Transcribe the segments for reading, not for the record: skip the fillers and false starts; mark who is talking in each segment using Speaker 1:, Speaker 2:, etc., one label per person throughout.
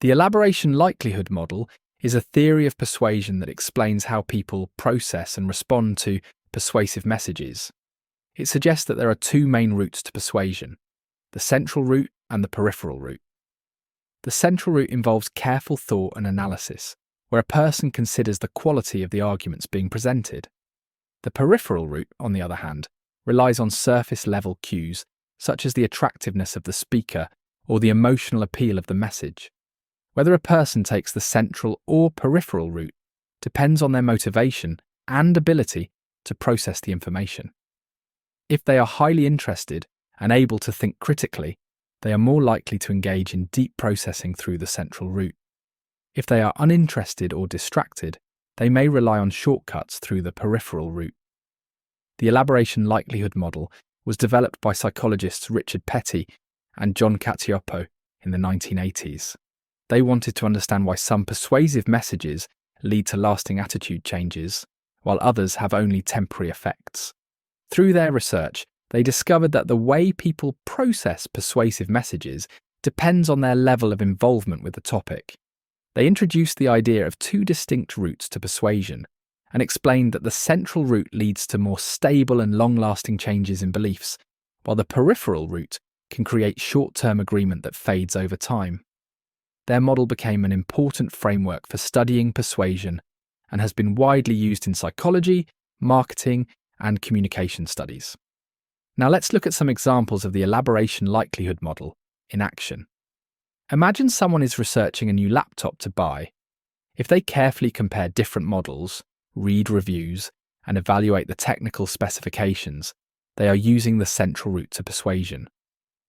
Speaker 1: The elaboration likelihood model is a theory of persuasion that explains how people process and respond to persuasive messages. It suggests that there are two main routes to persuasion: the central route and the peripheral route. The central route involves careful thought and analysis, where a person considers the quality of the arguments being presented. The peripheral route, on the other hand, relies on surface-level cues, such as the attractiveness of the speaker or the emotional appeal of the message. Whether a person takes the central or peripheral route depends on their motivation and ability to process the information. If they are highly interested and able to think critically, they are more likely to engage in deep processing through the central route. If they are uninterested or distracted, they may rely on shortcuts through the peripheral route. The elaboration likelihood model was developed by psychologists Richard Petty and John Cacioppo in the 1980s. They wanted to understand why some persuasive messages lead to lasting attitude changes, while others have only temporary effects. Through their research, they discovered that the way people process persuasive messages depends on their level of involvement with the topic. They introduced the idea of two distinct routes to persuasion and explained that the central route leads to more stable and long-lasting changes in beliefs, while the peripheral route can create short-term agreement that fades over time. Their model became an important framework for studying persuasion and has been widely used in psychology, marketing, and communication studies. Now let's look at some examples of the elaboration likelihood model in action. Imagine someone is researching a new laptop to buy. If they carefully compare different models, read reviews, and evaluate the technical specifications, they are using the central route to persuasion.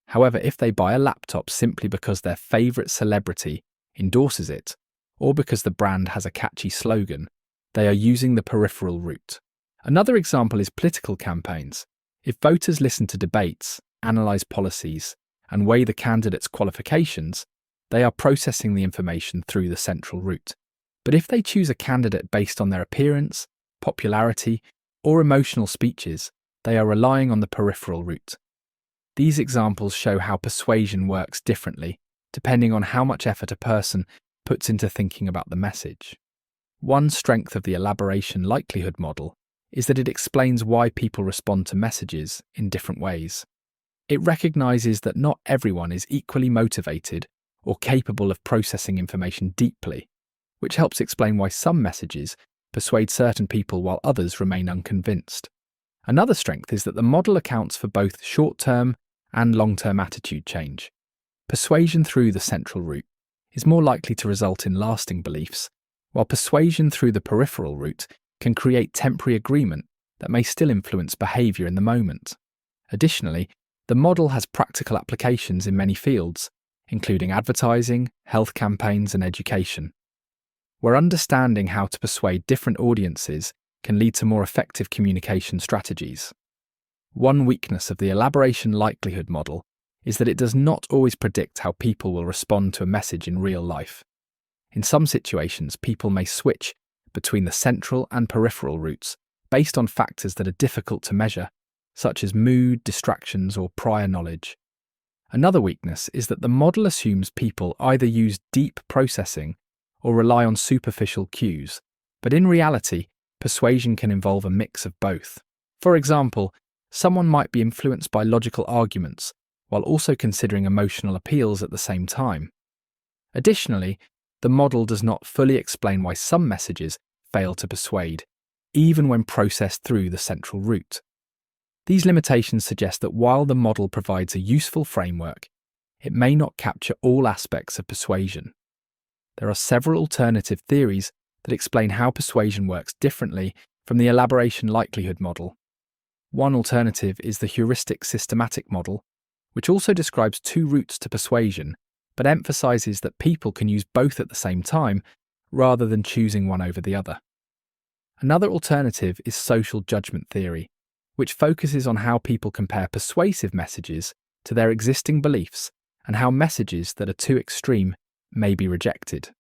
Speaker 1: However, if they buy a laptop simply because their favourite celebrity endorses it, or because the brand has a catchy slogan, they are using the peripheral route. Another example is political campaigns. If voters listen to debates, analyse policies, and weigh the candidates' qualifications, they are processing the information through the central route. But if they choose a candidate based on their appearance, popularity, or emotional speeches, they are relying on the peripheral route. These examples show how persuasion works differently, depending on how much effort a person puts into thinking about the message. One strength of the elaboration likelihood model is that it explains why people respond to messages in different ways. It recognizes that not everyone is equally motivated or capable of processing information deeply, which helps explain why some messages persuade certain people while others remain unconvinced. Another strength is that the model accounts for both short-term and long-term attitude change. Persuasion through the central route is more likely to result in lasting beliefs, while persuasion through the peripheral route can create temporary agreement that may still influence behaviour in the moment. Additionally, the model has practical applications in many fields, including advertising, health campaigns, and education, where understanding how to persuade different audiences can lead to more effective communication strategies. One weakness of the elaboration likelihood model is that it does not always predict how people will respond to a message in real life. In some situations, people may switch between the central and peripheral routes based on factors that are difficult to measure, such as mood, distractions, or prior knowledge. Another weakness is that the model assumes people either use deep processing or rely on superficial cues, but in reality, persuasion can involve a mix of both. For example, someone might be influenced by logical arguments while also considering emotional appeals at the same time. Additionally, the model does not fully explain why some messages fail to persuade, even when processed through the central route. These limitations suggest that while the model provides a useful framework, it may not capture all aspects of persuasion. There are several alternative theories that explain how persuasion works differently from the elaboration likelihood model. One alternative is the heuristic systematic model, which also describes two routes to persuasion, but emphasizes that people can use both at the same time rather than choosing one over the other. Another alternative is social judgment theory, which focuses on how people compare persuasive messages to their existing beliefs and how messages that are too extreme may be rejected.